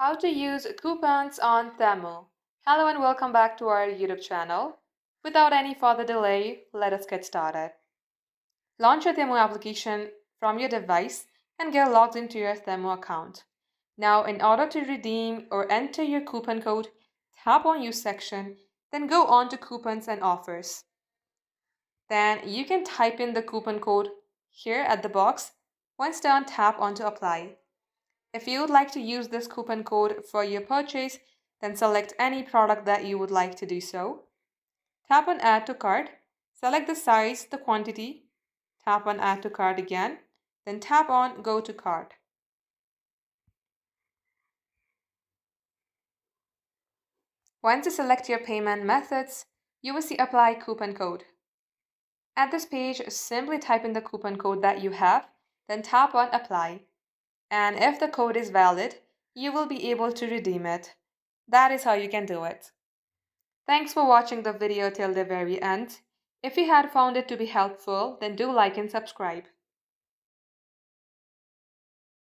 How to use coupons on Temu. Hello and welcome back to our YouTube channel. Without any further delay, let us get started. Launch your Temu application from your device and get logged into your Temu account. Now, in order to redeem or enter your coupon code, tap on Use section, then go on to Coupons and Offers. Then you can type in the coupon code here at the box. Once done, tap on to Apply. If you would like to use this coupon code for your purchase, then select any product that you would like to do so. Tap on Add to Cart, select the size, the quantity, tap on Add to Cart again, then tap on Go to Cart. Once you select your payment methods, you will see Apply Coupon Code. At this page, simply type in the coupon code that you have, then tap on Apply. And if the code is valid, you will be able to redeem it. That is how you can do it. Thanks for watching the video till the very end. If you had found it to be helpful, then do like and subscribe.